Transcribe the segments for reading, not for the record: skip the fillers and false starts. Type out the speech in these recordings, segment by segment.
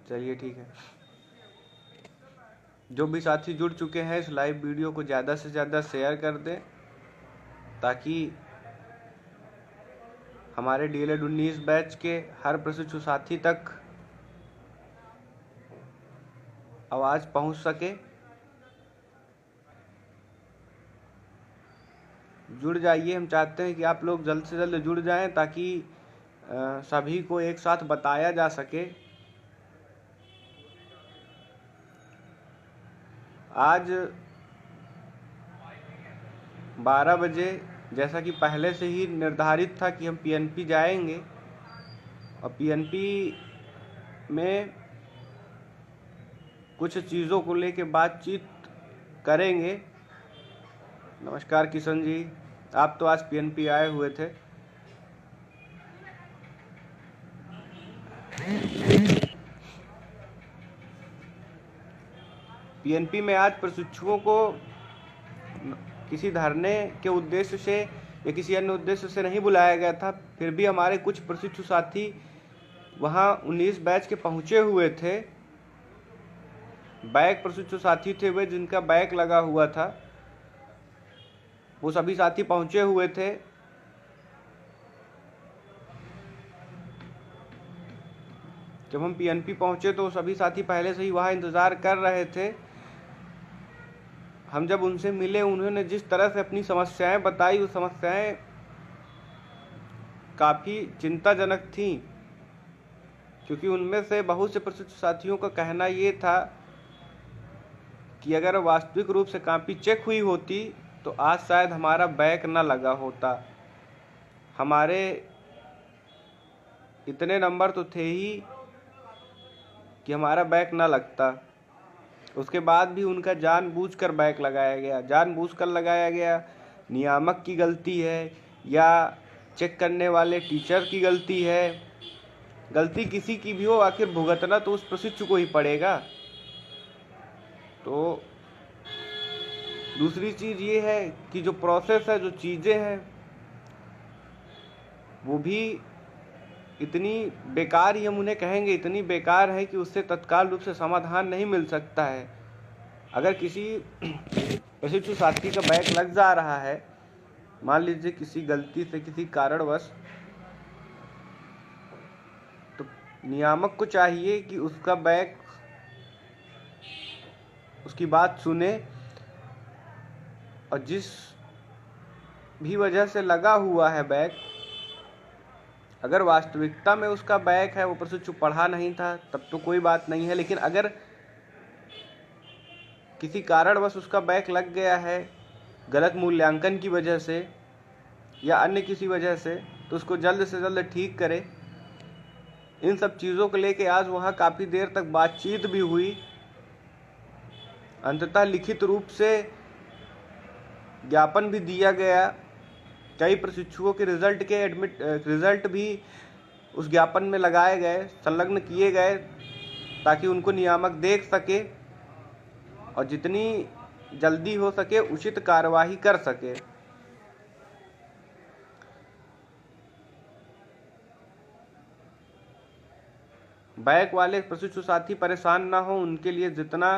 चलिए ठीक है। जो भी साथी जुड़ चुके हैं इस लाइव वीडियो को ज़्यादा से ज़्यादा शेयर कर दें, ताकि हमारे DLED 19 बैच के हर प्रशिक्षु साथी तक आवाज़ पहुंच सके। जुड़ जाइए, हम चाहते हैं कि आप लोग जल्द से जल्द जुड़ जाएं, ताकि सभी को एक साथ बताया जा सके। आज 12 बजे जैसा कि पहले से ही निर्धारित था कि हम PNP जाएंगे, और PNP में कुछ चीज़ों को लेके बातचीत करेंगे। नमस्कार किशन जी, आप तो आज PNP आए हुए थे। PNP में आज प्रशिक्षुओं को किसी धरने के उद्देश्य से या किसी अन्य उद्देश्य से नहीं बुलाया गया था, फिर भी हमारे कुछ प्रशिक्षु साथी वहां 19 बैच के पहुंचे हुए थे। बैक प्रशिक्षु साथी थे वे, जिनका बैक लगा हुआ था, वो सभी साथी पहुंचे हुए थे। जब हम PNP पहुंचे तो सभी साथी पहले से ही वहां इंतजार कर रहे थे। हम जब उनसे मिले, उन्होंने जिस तरह से अपनी समस्याएं बताई, वो समस्याएं काफ़ी चिंताजनक थीं, क्योंकि उनमें से बहुत से प्रशिक्षु साथियों का कहना ये था कि अगर वास्तविक रूप से कॉपी चेक हुई होती तो आज शायद हमारा बैक न लगा होता। हमारे इतने नंबर तो थे ही कि हमारा बैक न लगता। उसके बाद भी उनका जानबूझकर बैक लगाया गया। जानबूझकर लगाया गया, नियामक की गलती है या चेक करने वाले टीचर की गलती है? गलती किसी की भी हो, आखिर भुगतना तो उस प्रशिक्षु को ही पड़ेगा। तो दूसरी चीज़ ये है कि जो प्रोसेस है, जो चीज़ें हैं, वो भी इतनी बेकार ही हम उन्हें कहेंगे, इतनी बेकार है कि उससे तत्काल रूप से समाधान नहीं मिल सकता है। अगर किसी प्रशिक्षु साथी का बैक लग जा रहा है, मान लीजिए किसी गलती से, किसी कारणवश, तो नियामक को चाहिए कि उसका बैक, उसकी बात सुने, और जिस भी वजह से लगा हुआ है बैक, अगर वास्तविकता में उसका बैक है, वो प्रशिक्षु पढ़ा नहीं था, तब तो कोई बात नहीं है। लेकिन अगर किसी कारणवश उसका बैक लग गया है, गलत मूल्यांकन की वजह से या अन्य किसी वजह से, तो उसको जल्द से जल्द ठीक करे। इन सब चीज़ों को लेके आज वहाँ काफ़ी देर तक बातचीत भी हुई। अंततः लिखित रूप से ज्ञापन भी दिया गया। कई प्रशिक्षुओं के रिजल्ट भी उस ज्ञापन में लगाए गए, संलग्न किए गए, ताकि उनको नियामक देख सके और जितनी जल्दी हो सके उचित कार्यवाही कर सके। बैक वाले प्रशिक्षु साथी परेशान ना हो, उनके लिए जितना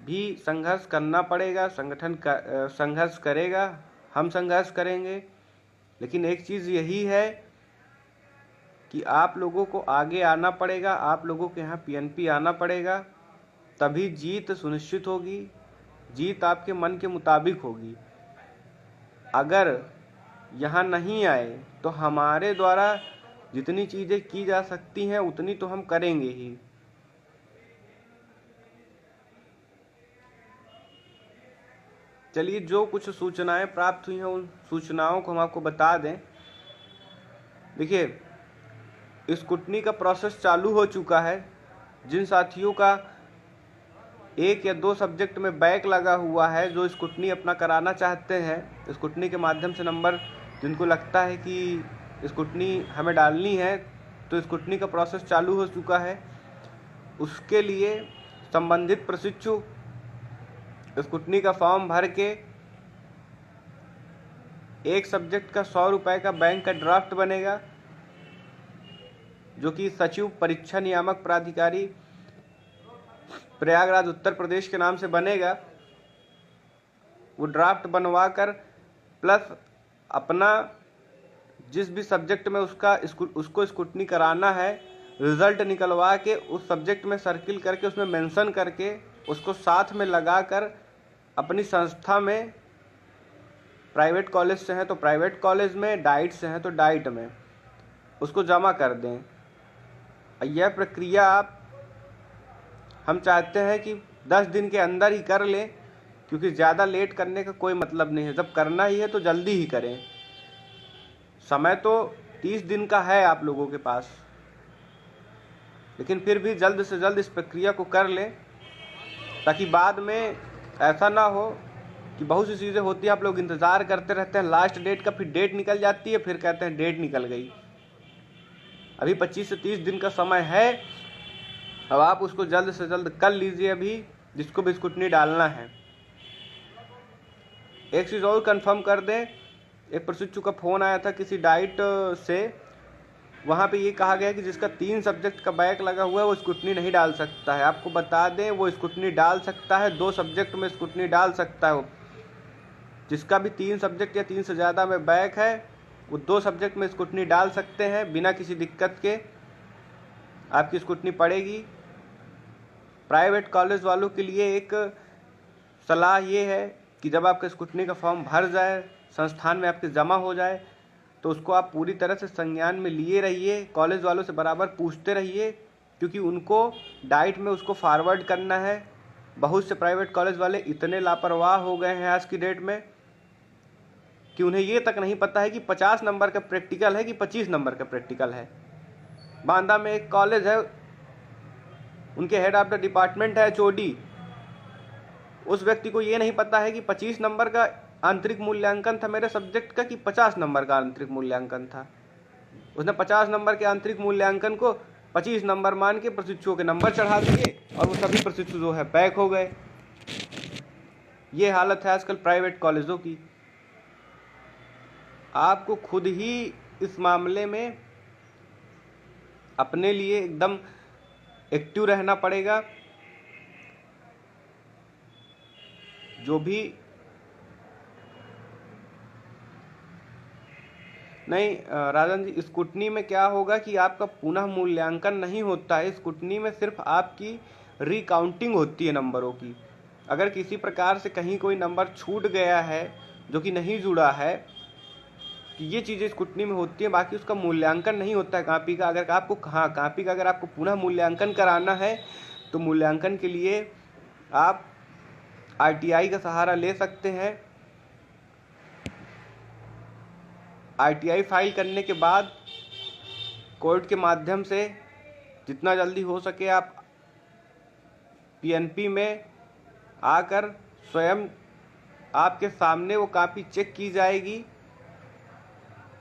भी संघर्ष करना पड़ेगा, संगठन का संघर्ष करेगा, हम संघर्ष करेंगे। लेकिन एक चीज़ यही है कि आप लोगों को आगे आना पड़ेगा, आप लोगों के यहाँ PNP आना पड़ेगा, तभी जीत सुनिश्चित होगी। जीत आपके मन के मुताबिक होगी। अगर यहाँ नहीं आए तो हमारे द्वारा जितनी चीज़ें की जा सकती हैं उतनी तो हम करेंगे ही। चलिए, जो कुछ सूचनाएं प्राप्त हुई हैं उन सूचनाओं को हम आपको बता दें। देखिए, स्क्रूटनी का प्रोसेस चालू हो चुका है। जिन साथियों का 1 या 2 सब्जेक्ट में बैक लगा हुआ है, जो स्क्रूटनी अपना कराना चाहते हैं, स्क्रूटनी के माध्यम से नंबर जिनको लगता है कि स्क्रूटनी हमें डालनी है, तो स्क्रूटनी का प्रोसेस चालू हो चुका है। उसके लिए संबंधित प्रशिक्षु स्क्रूटनी का फॉर्म भर के एक सब्जेक्ट का 100 रुपये का बैंक का ड्राफ्ट बनेगा, जो कि सचिव परीक्षा नियामक प्राधिकारी प्रयागराज उत्तर प्रदेश के नाम से बनेगा, वो ड्राफ्ट बनवा कर प्लस अपना जिस भी सब्जेक्ट में उसको स्क्रूटनी कराना है रिजल्ट निकलवा के उस सब्जेक्ट में सर्किल करके उसमें मेंशन करके उसको साथ में लगा कर अपनी संस्था में, प्राइवेट कॉलेज से हैं तो प्राइवेट कॉलेज में, डाइट से हैं तो डाइट में उसको जमा कर दें। यह प्रक्रिया हम चाहते हैं कि 10 दिन के अंदर ही कर लें, क्योंकि ज़्यादा लेट करने का कोई मतलब नहीं है। जब करना ही है तो जल्दी ही करें। समय तो 30 दिन का है आप लोगों के पास, लेकिन फिर भी जल्द से जल्द इस प्रक्रिया को कर लें, ताकि बाद में ऐसा ना हो कि बहुत सी चीज़ें होती हैं, आप लोग इंतज़ार करते रहते हैं लास्ट डेट का, फिर डेट निकल जाती है, फिर कहते हैं डेट निकल गई। अभी 25 से 30 दिन का समय है, अब आप उसको जल्द से जल्द कर लीजिए अभी, जिसको भी स्क्रूटनी डालना है। एक चीज़ और कंफर्म कर दें, एक प्रशिक्षु का फ़ोन आया था किसी डाइट से, वहाँ पे ये कहा गया कि जिसका 3 सब्जेक्ट का बैक लगा हुआ है वो स्क्रूटनी नहीं डाल सकता है। आपको बता दें वो स्क्रूटनी डाल सकता है, 2 सब्जेक्ट में स्क्रूटनी डाल सकता है। जिसका भी 3 सब्जेक्ट या 3 से ज़्यादा में बैक है वो 2 सब्जेक्ट में स्क्रूटनी डाल सकते हैं बिना किसी दिक्कत के, आपकी स्क्रूटनी पड़ेगी। प्राइवेट कॉलेज वालों के लिए एक सलाह ये है कि जब आपका स्क्रूटनी का फॉर्म भर जाए, संस्थान में आपके जमा हो जाए, तो उसको आप पूरी तरह से संज्ञान में लिए रहिए। कॉलेज वालों से बराबर पूछते रहिए, क्योंकि उनको डाइट में उसको फॉरवर्ड करना है। बहुत से प्राइवेट कॉलेज वाले इतने लापरवाह हो गए हैं आज की डेट में कि उन्हें ये तक नहीं पता है कि 50 नंबर का प्रैक्टिकल है कि 25 नंबर का प्रैक्टिकल है। बांदा में एक कॉलेज है, उनके हेड ऑफ द डिपार्टमेंट है HOD, उस व्यक्ति को ये नहीं पता है कि 25 नंबर का आंतरिक मूल्यांकन था मेरे सब्जेक्ट का कि 50 नंबर का आंतरिक मूल्यांकन था। उसने 50 नंबर के आंतरिक मूल्यांकन को 25 नंबर मान के प्रशिक्षुओं के नंबर चढ़ा दिए और वो सभी प्रशिक्षु जो है बैक हो गए। ये हालत है आजकल प्राइवेट कॉलेजों की। आपको खुद ही इस मामले में अपने लिए एकदम एक्टिव रहना पड़ेगा। जो भी नहीं राजन जी, स्क्रूटनी में क्या होगा कि आपका पुनः मूल्यांकन नहीं होता है। स्क्रूटनी में सिर्फ आपकी रिकाउंटिंग होती है नंबरों की। अगर किसी प्रकार से कहीं कोई नंबर छूट गया है जो कि नहीं जुड़ा है, तो ये चीज़ें स्क्रूटनी में होती है, बाकी उसका मूल्यांकन नहीं होता है कॉपी का। अगर आपको कॉपी का अगर आपको पुनः मूल्यांकन कराना है तो मूल्यांकन के लिए आप RTI का सहारा ले सकते हैं। RTI फाइल करने के बाद कोर्ट के माध्यम से जितना जल्दी हो सके आप PNP में आकर स्वयं आपके सामने वो कॉपी चेक की जाएगी,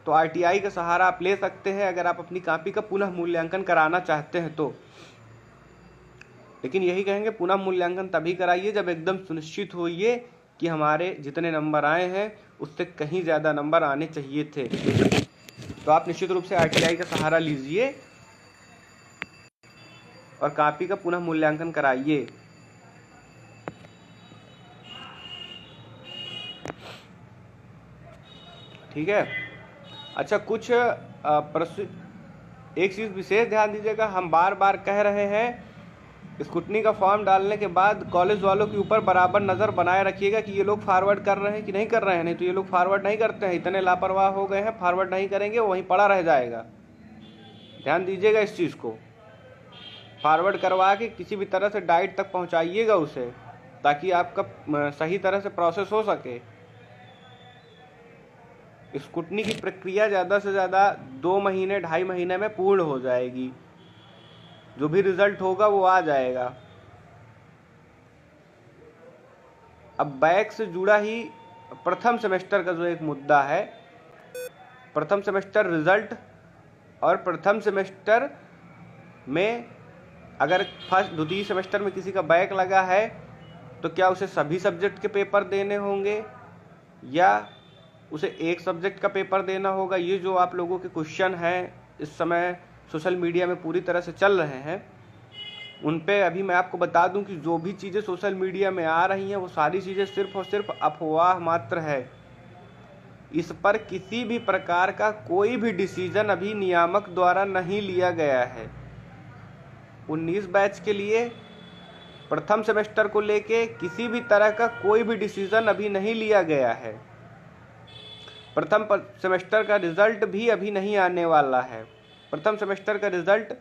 तो RTI का सहारा आप ले सकते हैं अगर आप अपनी कॉपी का पुनः मूल्यांकन कराना चाहते हैं तो। लेकिन यही कहेंगे, पुनः मूल्यांकन तभी कराइए जब एकदम सुनिश्चित होइए कि हमारे जितने नंबर आए हैं उससे कहीं ज़्यादा नंबर आने चाहिए थे। तो आप निश्चित रूप से RTI का सहारा लीजिए और कॉपी का पुनः मूल्यांकन कराइए। ठीक है। अच्छा, कुछ एक चीज़ विशेष ध्यान दीजिएगा, हम बार बार कह रहे हैं स्क्रूटनी का फॉर्म डालने के बाद कॉलेज वालों के ऊपर बराबर नज़र बनाए रखिएगा कि ये लोग फॉरवर्ड कर रहे हैं कि नहीं कर रहे हैं। नहीं तो ये लोग फॉरवर्ड नहीं करते हैं, इतने लापरवाह हो गए हैं, फॉरवर्ड नहीं करेंगे, वहीं पड़ा रह जाएगा। ध्यान दीजिएगा इस चीज़ को, फॉरवर्ड करवा के किसी भी तरह से डाइट तक पहुंचाइएगा उसे, ताकि आपका सही तरह से प्रोसेस हो सके। स्क्रूटनी की प्रक्रिया ज़्यादा से ज़्यादा 2 महीने 2.5 महीने में पूर्ण हो जाएगी। जो भी रिजल्ट होगा वो आ जाएगा। अब बैक से जुड़ा ही प्रथम सेमेस्टर का जो एक मुद्दा है, प्रथम सेमेस्टर रिजल्ट और प्रथम सेमेस्टर में अगर द्वितीय सेमेस्टर में किसी का बैक लगा है तो क्या उसे सभी सब्जेक्ट के पेपर देने होंगे या उसे एक सब्जेक्ट का पेपर देना होगा? ये जो आप लोगों के क्वेश्चन हैं इस समय सोशल मीडिया में पूरी तरह से चल रहे हैं, उन पे अभी मैं आपको बता दूं कि जो भी चीज़ें सोशल मीडिया में आ रही हैं वो सारी चीज़ें सिर्फ और सिर्फ अफवाह मात्र है। इस पर किसी भी प्रकार का कोई भी डिसीजन अभी नियामक द्वारा नहीं लिया गया है। 19 बैच के लिए प्रथम सेमेस्टर को लेके किसी भी तरह का कोई भी डिसीजन अभी नहीं लिया गया है। प्रथम सेमेस्टर का रिजल्ट भी अभी नहीं आने वाला है। प्रथम सेमेस्टर का रिजल्ट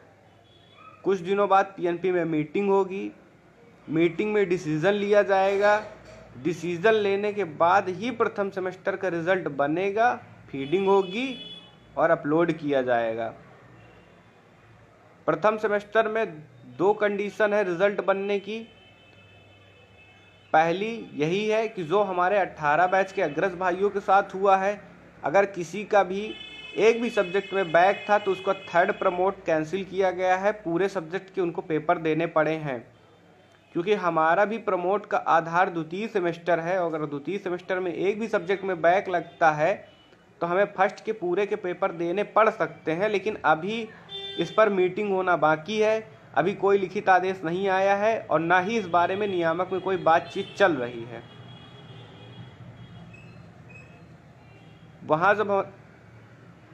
कुछ दिनों बाद पीएनपी में मीटिंग होगी, मीटिंग में डिसीजन लिया जाएगा, डिसीजन लेने के बाद ही प्रथम सेमेस्टर का रिजल्ट बनेगा, फीडिंग होगी और अपलोड किया जाएगा। प्रथम सेमेस्टर में 2 कंडीशन है रिजल्ट बनने की। पहली यही है कि जो हमारे 18 बैच के अग्रज भाइयों के साथ हुआ है, अगर किसी का भी एक भी सब्जेक्ट में बैक था तो उसका 3rd प्रमोट कैंसिल किया गया है। पूरे सब्जेक्ट के उनको पेपर देने पड़े हैं, क्योंकि हमारा भी प्रमोट का आधार द्वितीय सेमेस्टर है। अगर द्वितीय सेमेस्टर में एक भी सब्जेक्ट में बैक लगता है तो हमें फर्स्ट के पूरे के पेपर देने पड़ सकते हैं, लेकिन अभी इस पर मीटिंग होना बाकी है। अभी कोई लिखित आदेश नहीं आया है और ना ही इस बारे में नियामक में कोई बातचीत चल रही है। वहाँ जब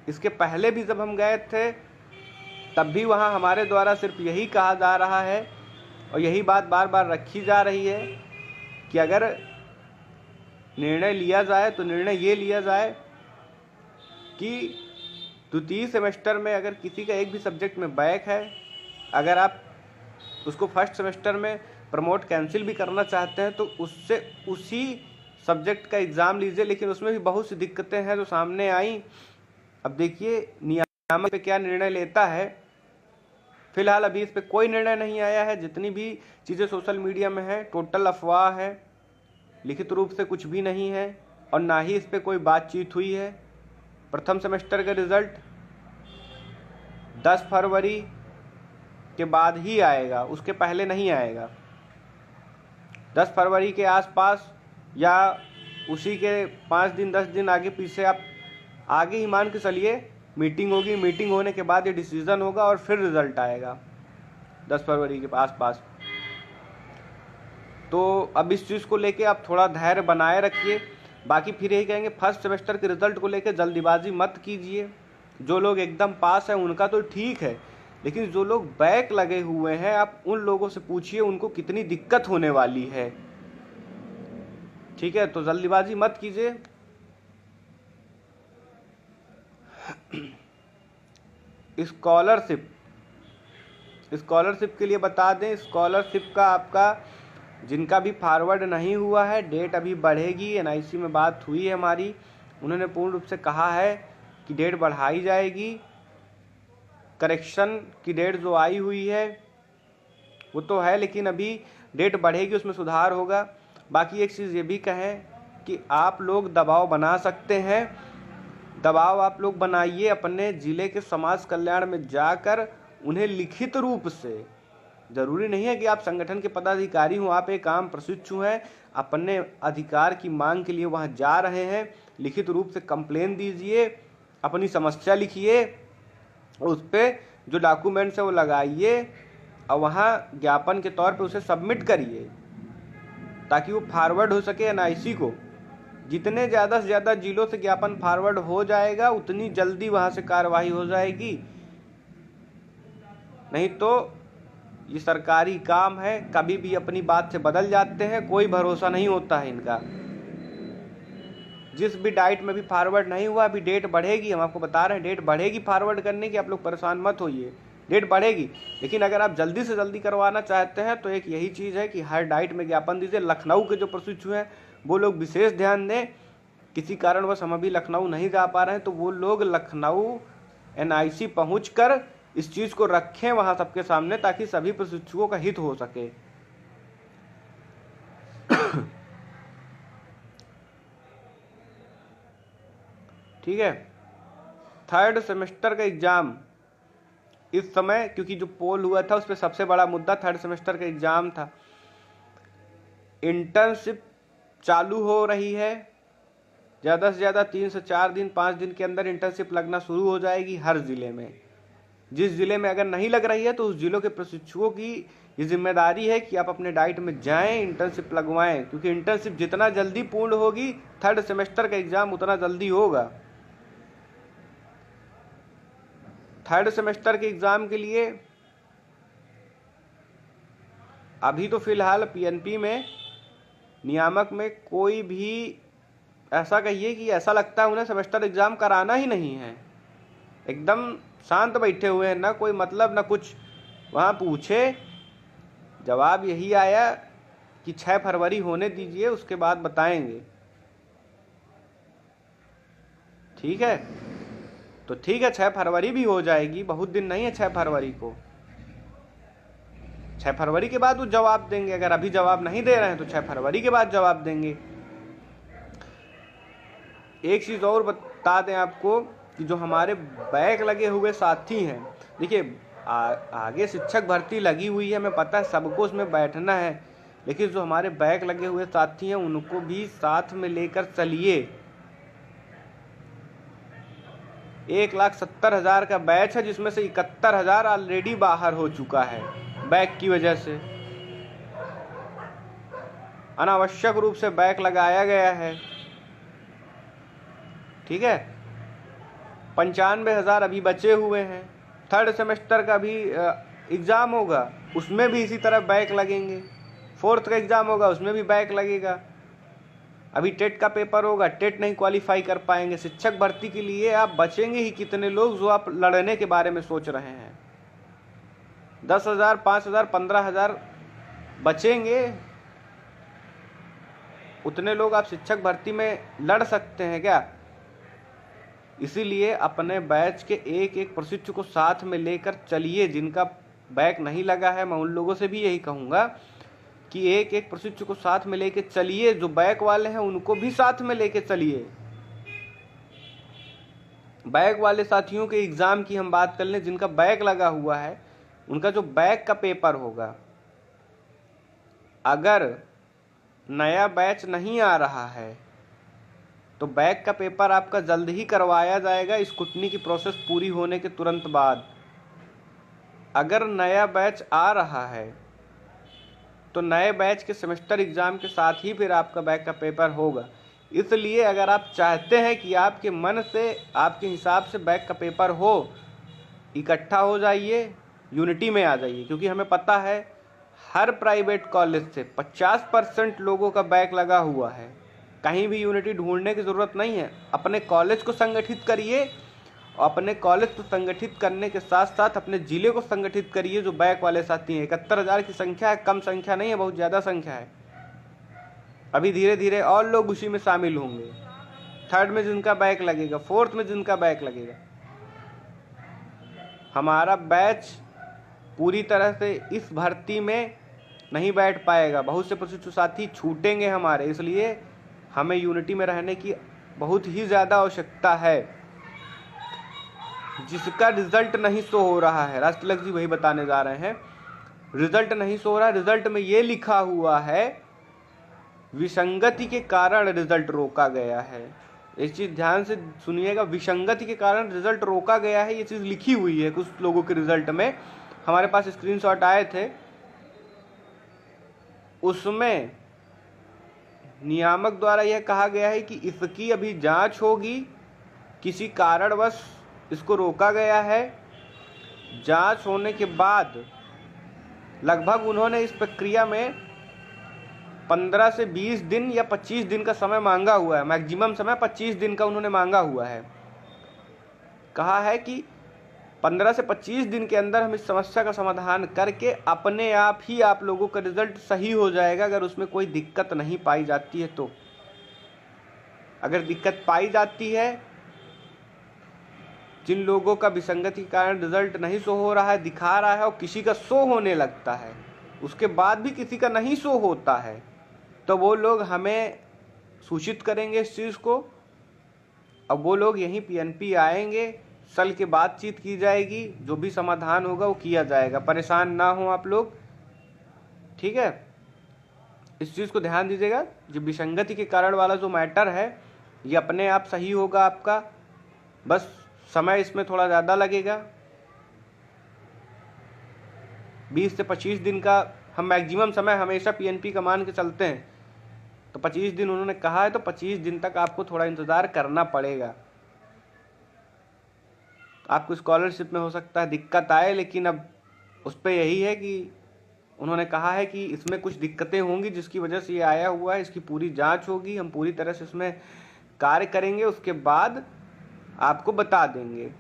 इसके पहले भी जब हम गए थे तब भी वहाँ हमारे द्वारा सिर्फ यही कहा जा रहा है और यही बात बार बार रखी जा रही है कि अगर निर्णय लिया जाए तो निर्णय ये लिया जाए कि द्वितीय सेमेस्टर में अगर किसी का एक भी सब्जेक्ट में बैक है, अगर आप उसको फर्स्ट सेमेस्टर में प्रमोट कैंसिल भी करना चाहते हैं तो उससे उसी सब्जेक्ट का एग्ज़ाम लीजिए। लेकिन उसमें भी बहुत सी दिक्कतें हैं जो सामने आई। अब देखिए नियामक पे क्या निर्णय लेता है। फिलहाल अभी इस पे कोई निर्णय नहीं आया है। जितनी भी चीज़ें सोशल मीडिया में है टोटल अफवाह है, लिखित रूप से कुछ भी नहीं है और ना ही इस पे कोई बातचीत हुई है। प्रथम सेमेस्टर का रिजल्ट 10 फरवरी के बाद ही आएगा, उसके पहले नहीं आएगा। 10 फरवरी के आसपास या उसी के 5 दिन 10 दिन आगे पीछे आप आगे ही मान के चलिए मीटिंग होगी। मीटिंग होने के बाद ये डिसीजन होगा और फिर रिजल्ट आएगा 10 फरवरी के आसपास। तो अब इस चीज़ को लेके आप थोड़ा धैर्य बनाए रखिए। बाकी फिर यही कहेंगे फर्स्ट सेमेस्टर के रिजल्ट को लेके जल्दीबाजी मत कीजिए। जो लोग एकदम पास हैं उनका तो ठीक है, लेकिन जो लोग बैक लगे हुए हैं आप उन लोगों से पूछिए उनको कितनी दिक्कत होने वाली है। ठीक है, तो जल्दीबाजी मत कीजिए। स्कॉलरशिप के लिए बता दें, स्कॉलरशिप का आपका जिनका भी फॉरवर्ड नहीं हुआ है डेट अभी बढ़ेगी। एनआईसी में बात हुई है हमारी, उन्होंने पूर्ण रूप से कहा है कि डेट बढ़ाई जाएगी। करेक्शन की डेट जो आई हुई है वो तो है, लेकिन अभी डेट बढ़ेगी, उसमें सुधार होगा। बाकी एक चीज़ ये भी कहें कि आप लोग दबाव बना सकते हैं। दबाव आप लोग बनाइए अपने ज़िले के समाज कल्याण में जाकर उन्हें लिखित रूप से। ज़रूरी नहीं है कि आप संगठन के पदाधिकारी हों, आप एक आम प्रशिक्षु हैं, अपने अधिकार की मांग के लिए वहाँ जा रहे हैं। लिखित रूप से कंप्लेन दीजिए, अपनी समस्या लिखिए, उस पर जो डॉक्यूमेंट्स है वो लगाइए और वहाँ ज्ञापन के तौर पे उसे सबमिट करिए ताकि वो फॉरवर्ड हो सके एनआईसी को। जितने ज़्यादा से ज़्यादा जिलों से ज्ञापन फॉरवर्ड हो जाएगा उतनी जल्दी वहाँ से कार्रवाई हो जाएगी। नहीं तो ये सरकारी काम है, कभी भी अपनी बात से बदल जाते हैं, कोई भरोसा नहीं होता है इनका। जिस भी डाइट में भी फॉरवर्ड नहीं हुआ, अभी डेट बढ़ेगी, हम आपको बता रहे हैं डेट बढ़ेगी फॉरवर्ड करने की, आप लोग परेशान मत होइए, डेट बढ़ेगी। लेकिन अगर आप जल्दी से जल्दी करवाना चाहते हैं तो एक यही चीज़ है कि हर डाइट में ज्ञापन दीजिए। लखनऊ के जो प्रशिक्षु हैं वो लोग विशेष ध्यान दें। किसी कारणवश हम अभी लखनऊ नहीं जा पा रहे हैं तो वो लोग लखनऊ एनआईसी पहुंचकर इस चीज़ को रखें वहाँ सबके सामने, ताकि सभी प्रशिक्षुओं का हित हो सके। ठीक है, 3rd सेमेस्टर का एग्ज़ाम इस समय, क्योंकि जो पोल हुआ था उस पर सबसे बड़ा मुद्दा 3rd सेमेस्टर का एग्ज़ाम था। इंटर्नशिप चालू हो रही है, ज़्यादा से ज़्यादा 3 से 4 दिन 5 दिन के अंदर इंटर्नशिप लगना शुरू हो जाएगी हर ज़िले में। जिस जिले में अगर नहीं लग रही है तो उस जिलों के प्रशिक्षुओं की ये जिम्मेदारी है कि आप अपने डाइट में जाएं, इंटर्नशिप लगवाएं, क्योंकि इंटर्नशिप जितना जल्दी पूर्ण होगी, थर्ड सेमेस्टर का एग्जाम उतना जल्दी होगा। थर्ड सेमेस्टर के एग्जाम के लिए अभी तो फिलहाल पीएनपी में, नियामक में कोई भी ऐसा कहिए कि ऐसा लगता है उन्हें सेमेस्टर एग्जाम कराना ही नहीं है। एकदम शांत बैठे हुए हैं, ना कोई मतलब ना कुछ। वहाँ पूछे, जवाब यही आया कि 6 फरवरी होने दीजिए, उसके बाद बताएंगे। ठीक है, तो ठीक है, 6 फरवरी भी हो जाएगी, बहुत दिन नहीं है 6 फरवरी को। 6 फरवरी के बाद वो जवाब देंगे। अगर अभी जवाब नहीं दे रहे हैं तो 6 फरवरी के बाद जवाब देंगे। एक चीज़ और बता दें आपको कि जो हमारे बैक लगे हुए साथी हैं, देखिए आगे शिक्षक भर्ती लगी हुई है, हमें पता है सबको उसमें बैठना है, लेकिन जो हमारे बैक लगे हुए साथी हैं उनको भी साथ में लेकर चलिए। 1,70,000 का बैच है, जिसमें से 71,000 ऑलरेडी बाहर हो चुका है बैक की वजह से। अनावश्यक रूप से बैक लगाया गया है। ठीक है, 95,000 अभी बचे हुए हैं। थर्ड सेमेस्टर का भी एग्ज़ाम होगा, उसमें भी इसी तरह बैक लगेंगे। फोर्थ का एग्ज़ाम होगा, उसमें भी बैक लगेगा। अभी टेट का पेपर होगा, टेट नहीं क्वालिफाई कर पाएंगे। शिक्षक भर्ती के लिए आप बचेंगे ही कितने लोग जो आप लड़ने के बारे में सोच रहे हैं। 10,000, 5,000, 15,000 बचेंगे, उतने लोग आप शिक्षक भर्ती में लड़ सकते हैं क्या? इसीलिए अपने बैच के एक एक प्रशिक्षु को साथ में लेकर चलिए। जिनका बैक नहीं लगा है, मैं उन लोगों से भी यही कहूँगा कि एक एक प्रशिक्षु को साथ में लेके चलिए। जो बैक वाले हैं उनको भी साथ में लेके चलिए। बैक वाले साथियों के एग्ज़ाम की हम बात कर लें, जिनका बैक लगा हुआ है, उनका जो बैक का पेपर होगा, अगर नया बैच नहीं आ रहा है तो बैक का पेपर आपका जल्द ही करवाया जाएगा, स्क्रूटनी की प्रोसेस पूरी होने के तुरंत बाद। अगर नया बैच आ रहा है तो नए बैच के सेमेस्टर एग्ज़ाम के साथ ही फिर आपका बैक का पेपर होगा। इसलिए अगर आप चाहते हैं कि आपके मन से, आपके हिसाब से बैक का पेपर हो, इकट्ठा हो जाइए, यूनिटी में आ जाइए। क्योंकि हमें पता है हर प्राइवेट कॉलेज से 50% लोगों का बैक लगा हुआ है। कहीं भी यूनिटी ढूंढने की ज़रूरत नहीं है। अपने कॉलेज को संगठित करिए, और अपने कॉलेज को संगठित करने के साथ साथ अपने ज़िले को संगठित करिए। जो बैक वाले साथी हैं, 71,000 की संख्या है, कम संख्या नहीं है, बहुत ज़्यादा संख्या है। अभी धीरे धीरे और लोग उसी में शामिल होंगे। थर्ड में जिनका बैक लगेगा, फोर्थ में जिनका बैक लगेगा। हमारा बैच पूरी तरह से इस भर्ती में नहीं बैठ पाएगा। बहुत से प्रशिक्षु साथी छूटेंगे हमारे, इसलिए हमें यूनिटी में रहने की बहुत ही ज़्यादा आवश्यकता है। जिसका रिजल्ट नहीं शो हो रहा है, राजतिलक जी वही बताने जा रहे हैं, रिजल्ट नहीं शो हो रहा है। रिजल्ट में ये लिखा हुआ है विसंगति के कारण रिजल्ट रोका गया है। एक चीज़ ध्यान से सुनिएगा, विसंगति के कारण रिजल्ट रोका गया है, ये चीज़ लिखी हुई है कुछ लोगों के रिजल्ट में। हमारे पास स्क्रीनशॉट आए थे, उसमें नियामक द्वारा यह कहा गया है कि इसकी अभी जांच होगी, किसी कारणवश इसको रोका गया है। जांच होने के बाद लगभग उन्होंने इस प्रक्रिया में 15 से 20 दिन या 25 दिन का समय मांगा हुआ है। मैक्सिमम समय 25 दिन का उन्होंने मांगा हुआ है। कहा है कि 15 से 25 दिन के अंदर हम इस समस्या का समाधान करके अपने आप ही आप लोगों का रिजल्ट सही हो जाएगा, अगर उसमें कोई दिक्कत नहीं पाई जाती है तो। अगर दिक्कत पाई जाती है, जिन लोगों का विसंगति के कारण रिजल्ट नहीं शो हो रहा है, दिखा रहा है, और किसी का शो होने लगता है, उसके बाद भी किसी का नहीं शो होता है, तो वो लोग हमें सूचित करेंगे इस चीज़ को। अब वो लोग यहीं पीएनपी आएंगे, सल के बातचीत की जाएगी, जो भी समाधान होगा वो किया जाएगा। परेशान ना हो आप लोग, ठीक है? इस चीज़ को ध्यान दीजिएगा। जो विसंगति के कारण वाला जो मैटर है, ये अपने आप सही होगा आपका, बस समय इसमें थोड़ा ज़्यादा लगेगा। 20 से 25 दिन का हम मैक्सिमम समय हमेशा पीएनपी का मान के चलते हैं, तो 25 दिन उन्होंने कहा है, तो 25 दिन तक आपको थोड़ा इंतज़ार करना पड़ेगा। आपको स्कॉलरशिप में हो सकता है दिक्कत आए, लेकिन अब उस पर यही है कि उन्होंने कहा है कि इसमें कुछ दिक्कतें होंगी जिसकी वजह से ये आया हुआ है, इसकी पूरी जांच होगी, हम पूरी तरह से इसमें कार्य करेंगे, उसके बाद आपको बता देंगे।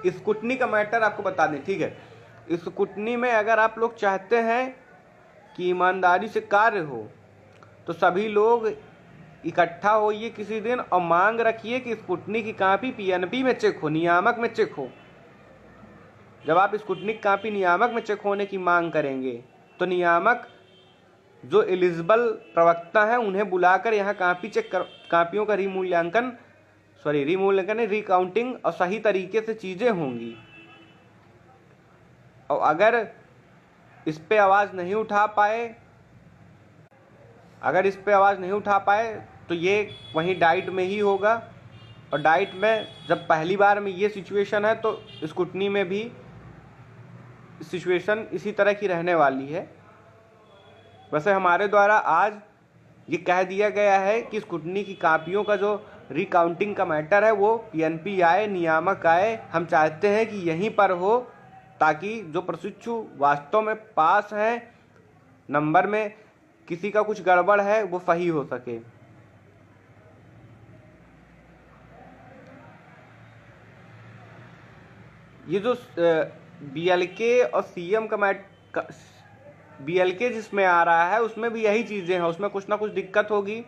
स्कूटनी का मैटर आपको बता दें, ठीक है। स्कूटनी में अगर आप लोग चाहते हैं कि ईमानदारी से कार्य हो, तो सभी लोग इकट्ठा होइए किसी दिन और मांग रखिए कि स्कूटनी की कॉपी पीएनपी में चेक हो, नियामक में चेक हो। जब आप स्कूटनी की कॉपी नियामक में चेक होने की मांग करेंगे, तो नियामक जो एलिजिबल प्रवक्ता हैं उन्हें बुलाकर यहाँ कॉपियों का रिकाउंटिंग और सही तरीके से चीज़ें होंगी। और अगर इस पे आवाज़ नहीं उठा पाए तो ये वहीं डाइट में ही होगा, और डाइट में जब पहली बार में ये सिचुएशन है, तो स्कूटनी में भी सिचुएशन इसी तरह की रहने वाली है। वैसे हमारे द्वारा आज ये कह दिया गया है कि स्कूटनी की कॉपियों का जो रिकाउंटिंग का मैटर है वो पीएनपी आए, नियामक आए। हम चाहते हैं कि यहीं पर हो, ताकि जो प्रशिक्षु वास्तव में पास हैं, नंबर में किसी का कुछ गड़बड़ है, वो सही हो सके। ये जो बीएलके और सीएम का बीएलके जिसमें आ रहा है, उसमें भी यही चीज़ें हैं। उसमें कुछ ना कुछ दिक्कत होगी,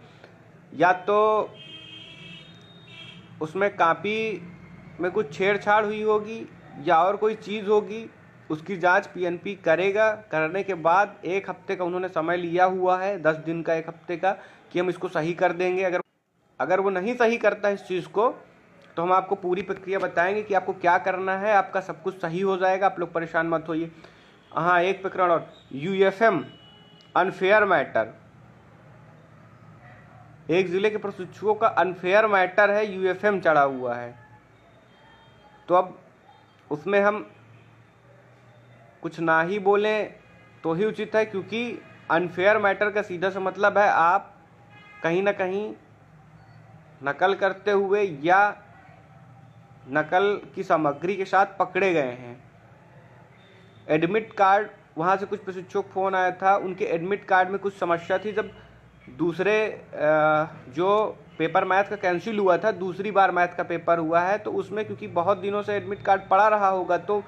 या तो उसमें कॉपी में कुछ छेड़छाड़ हुई होगी, या और कोई चीज़ होगी। उसकी जांच पीएनपी करेगा। करने के बाद 1 हफ्ते का उन्होंने समय लिया हुआ है, 10 दिन का, 1 हफ्ते का, कि हम इसको सही कर देंगे। अगर वो नहीं सही करता इस चीज़ को, तो हम आपको पूरी प्रक्रिया बताएंगे कि आपको क्या करना है। आपका सब कुछ सही हो जाएगा, आप लोग परेशान मत होइए। हाँ, एक प्रकरण और, यूएफएम अनफेयर मैटर। एक जिले के प्रशिक्षुओं का अनफेयर मैटर है, यूएफएम चढ़ा हुआ है। तो अब उसमें हम कुछ ना ही बोलें तो ही उचित है, क्योंकि अनफेयर मैटर का सीधा सा मतलब है आप कहीं ना कहीं नकल करते हुए या नकल की सामग्री के साथ पकड़े गए हैं। एडमिट कार्ड, वहाँ से कुछ प्रशिक्षुओं को फ़ोन आया था, उनके एडमिट कार्ड में कुछ समस्या थी। जब दूसरे जो पेपर मैथ का कैंसिल हुआ था, दूसरी बार मैथ का पेपर हुआ है, तो उसमें क्योंकि बहुत दिनों से एडमिट कार्ड पड़ा रहा होगा, तो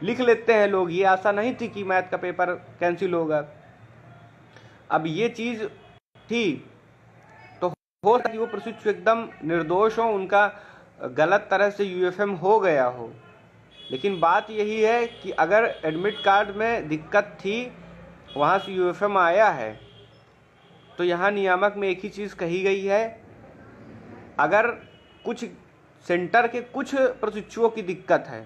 लिख लेते हैं लोग। ये आशा नहीं थी कि मैथ का पेपर कैंसिल होगा। अब ये चीज़ थी, तो हो सकता है कि वो प्रशिक्षु एकदम निर्दोष हो, उनका गलत तरह से यूएफएम हो गया हो। लेकिन बात यही है कि अगर एडमिट कार्ड में दिक्कत थी, वहाँ से यूएफएम आया है, तो यहाँ नियामक में एक ही चीज़ कही गई है, अगर कुछ सेंटर के कुछ प्रशिक्षुओं की दिक्कत है,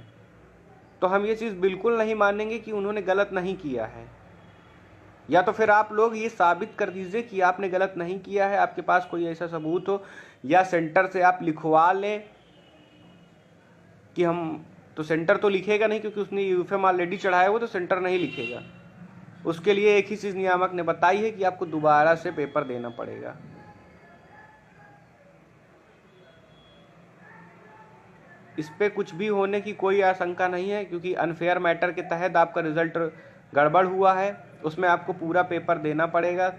तो हम ये चीज़ बिल्कुल नहीं मानेंगे कि उन्होंने गलत नहीं किया है। या तो फिर आप लोग ये साबित कर दीजिए कि आपने गलत नहीं किया है, आपके पास कोई ऐसा सबूत हो, या सेंटर से आप लिखवा लें कि हम, तो सेंटर तो लिखेगा नहीं, क्योंकि उसने यूएफएम ऑलरेडी चढ़ाया हुआ, तो सेंटर नहीं लिखेगा। उसके लिए एक ही चीज़ नियामक ने बताई है कि आपको दोबारा से पेपर देना पड़ेगा। इस पे कुछ भी होने की कोई आशंका नहीं है, क्योंकि अनफेयर मैटर के तहत आपका रिजल्ट गड़बड़ हुआ है, उसमें आपको पूरा पेपर देना पड़ेगा।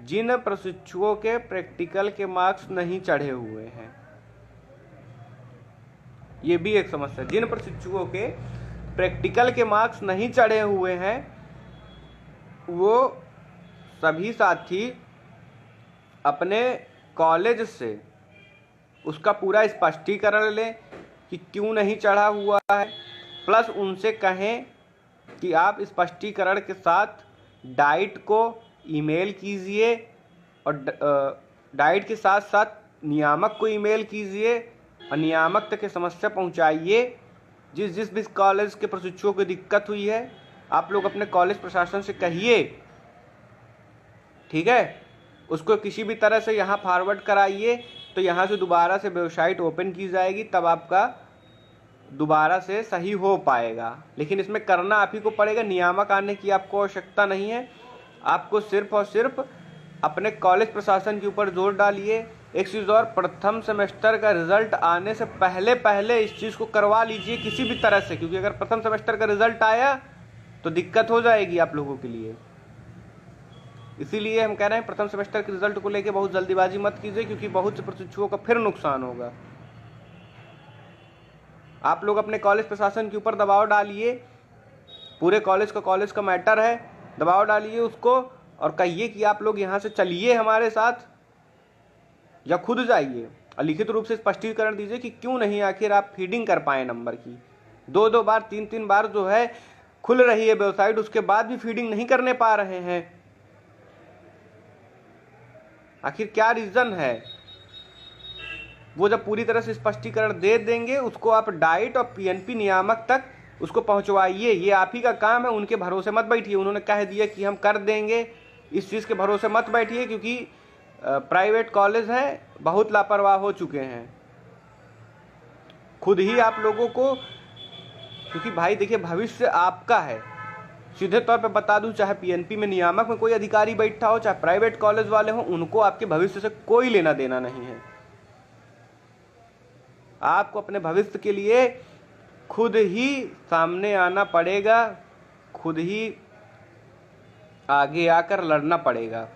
जिन प्रशिक्षुओं के प्रैक्टिकल के मार्क्स नहीं चढ़े हुए हैं, ये भी एक समस्या। जिन प्रशिक्षुओं के प्रैक्टिकल के मार्क्स नहीं चढ़े हुए हैं, वो सभी साथी अपने कॉलेज से उसका पूरा स्पष्टीकरण लें कि क्यों नहीं चढ़ा हुआ है, प्लस उनसे कहें कि आप स्पष्टीकरण के साथ डाइट को ईमेल कीजिए, और डाइट के साथ साथ नियामक को ईमेल कीजिए, और नियामक तक समस्या पहुंचाइए। जिस भी कॉलेज के प्रशिक्षुओं को दिक्कत हुई है, आप लोग अपने कॉलेज प्रशासन से कहिए, ठीक है। उसको किसी भी तरह से यहाँ फॉरवर्ड कराइए, तो यहाँ से दोबारा से वेबसाइट ओपन की जाएगी, तब आपका दोबारा से सही हो पाएगा। लेकिन इसमें करना आप ही को पड़ेगा, नियामक आने की आपको आवश्यकता नहीं है। आपको सिर्फ और सिर्फ अपने कॉलेज प्रशासन के ऊपर जोर डालिए। एक चीज़ और, प्रथम सेमेस्टर का रिजल्ट आने से पहले पहले इस चीज़ को करवा लीजिए किसी भी तरह से, क्योंकि अगर प्रथम सेमेस्टर का रिजल्ट आया तो दिक्कत हो जाएगी आप लोगों के लिए। इसीलिए हम कह रहे हैं प्रथम सेमेस्टर के रिजल्ट को लेकर बहुत जल्दीबाजी मत कीजिए, क्योंकि बहुत से प्रशिक्षुओं का फिर नुकसान होगा। आप लोग अपने कॉलेज प्रशासन के ऊपर दबाव डालिए, पूरे कॉलेज का मैटर है, दबाव डालिए उसको और कहिए कि आप लोग यहाँ से चलिए हमारे साथ, या खुद जाइए और लिखित रूप से स्पष्टीकरण दीजिए कि क्यों नहीं आखिर आप फीडिंग कर पाए नंबर की। 2-2 बार 3-3 बार जो है खुल रही है वेबसाइट, उसके बाद भी फीडिंग नहीं करने पा रहे हैं। आखिर क्या रीजन है? वो जब पूरी तरह से स्पष्टीकरण दे देंगे, उसको आप डाइट और पीएनपी नियामक तक उसको पहुंचवाइए। ये आप ही का काम है, उनके भरोसे मत बैठिए। उन्होंने कह दिया कि हम कर देंगे, इस चीज़ के भरोसे मत बैठिए, क्योंकि प्राइवेट कॉलेज हैं, बहुत लापरवाह हो चुके हैं। खुद ही आप लोगों को, क्योंकि भाई देखिए भविष्य आपका है, सीधे तौर पे बता दूं, चाहे पीएनपी में नियामक में कोई अधिकारी बैठा हो, चाहे प्राइवेट कॉलेज वाले हो, उनको आपके भविष्य से कोई लेना देना नहीं है। आपको अपने भविष्य के लिए खुद ही सामने आना पड़ेगा, खुद ही आगे आकर लड़ना पड़ेगा।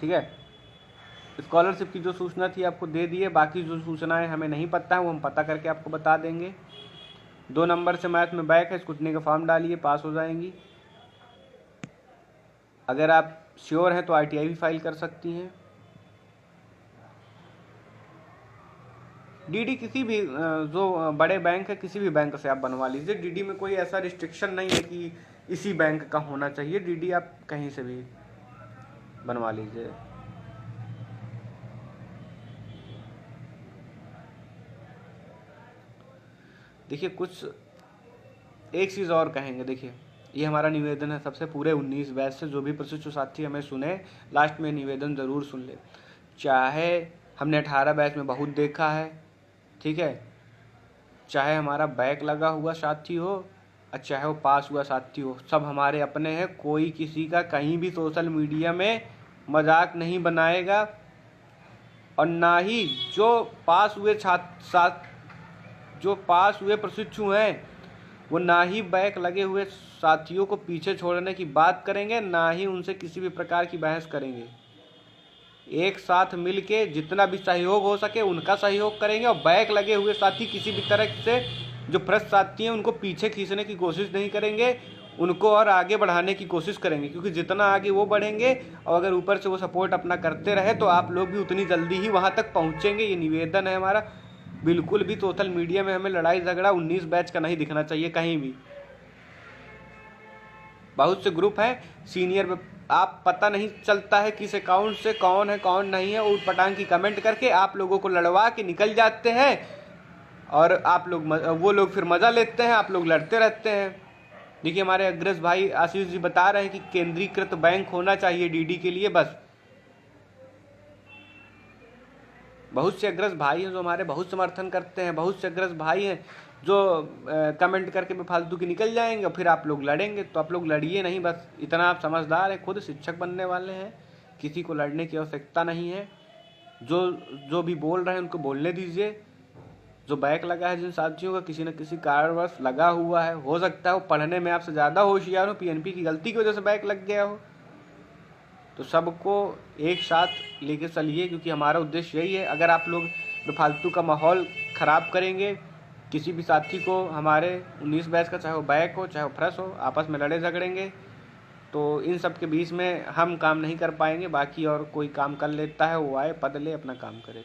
ठीक है, स्कॉलरशिप की जो सूचना थी आपको दे दी है, बाकी जो सूचनाएं हमें नहीं पता है वो हम पता करके आपको बता देंगे। 2 नंबर से मैथ में बैक है, स्कूटनी का फॉर्म डालिए, पास हो जाएंगी। अगर आप श्योर हैं तो आरटीआई भी फाइल कर सकती हैं। डीडी किसी भी जो बड़े बैंक है, किसी भी बैंक से आप बनवा लीजिए। डीडी में कोई ऐसा रिस्ट्रिक्शन नहीं है कि इसी बैंक का होना चाहिए, डीडी आप कहीं से भी बनवा लीजिए। देखिए कुछ एक चीज़ और कहेंगे, देखिए ये हमारा निवेदन है सबसे, पूरे 19 बैच से जो भी प्रशिक्षु साथी हमें सुने, लास्ट में निवेदन ज़रूर सुन ले। चाहे हमने 18 बैच में बहुत देखा है, ठीक है, चाहे हमारा बैक लगा हुआ साथी हो और चाहे वो पास हुआ साथी हो, सब हमारे अपने हैं। कोई किसी का कहीं भी सोशल मीडिया में मजाक नहीं बनाएगा, और ना ही जो पास हुए प्रशिक्षु हैं वो ना ही बैक लगे हुए साथियों को पीछे छोड़ने की बात करेंगे, ना ही उनसे किसी भी प्रकार की बहस करेंगे। एक साथ मिलके जितना भी सहयोग हो सके उनका सहयोग करेंगे, और बैक लगे हुए साथी किसी भी तरह से जो भ्रष्ट साथी हैं उनको पीछे खींचने की कोशिश नहीं करेंगे, उनको और आगे बढ़ाने की कोशिश करेंगे, क्योंकि जितना आगे वो बढ़ेंगे और अगर ऊपर से वो सपोर्ट अपना करते रहे तो आप लोग भी उतनी जल्दी ही वहाँ तक पहुँचेंगे। ये निवेदन है हमारा। बिल्कुल भी सोशल मीडिया में हमें लड़ाई झगड़ा 19 बैच का नहीं दिखना चाहिए कहीं भी। बहुत से ग्रुप हैं सीनियर में, आप पता नहीं चलता है किस अकाउंट से कौन है कौन नहीं है, ऊट पटांग की कमेंट करके आप लोगों को लड़वा के निकल जाते हैं, और आप लोग वो लोग फिर मजा लेते हैं, आप लोग लड़ते रहते हैं। देखिए हमारे अग्रज भाई आशीष जी बता रहे हैं कि केंद्रीकृत बैंक होना चाहिए डीडी के लिए। बस बहुत से अग्रज भाई हैं जो हमारे बहुत समर्थन करते हैं, बहुत से अग्रज भाई हैं जो कमेंट करके बेफालतू की निकल जाएंगे, और फिर आप लोग लड़ेंगे। तो आप लोग लड़िए नहीं, बस इतना आप समझदार हैं, खुद शिक्षक बनने वाले हैं, किसी को लड़ने की आवश्यकता नहीं है। जो भी बोल रहे हैं उनको बोलने दीजिए। जो बैक लगा है जिन साथियों का किसी न किसी कारणवश लगा हुआ है, हो सकता है वो पढ़ने में आपसे ज़्यादा होशियार हो, पीएनपी की गलती की वजह से बैक लग गया हो, तो सबको एक साथ लेके चलिए, क्योंकि हमारा उद्देश्य यही है। अगर आप लोग बेफालतू का माहौल ख़राब करेंगे, किसी भी साथी को हमारे 19 बैच का, चाहे वो बैक हो चाहे वो फ्रेश हो, आपस में लड़े झगड़ेंगे, तो इन सब के बीच में हम काम नहीं कर पाएंगे। बाकी और कोई काम कर लेता है वो आए, पद ले, अपना काम करे।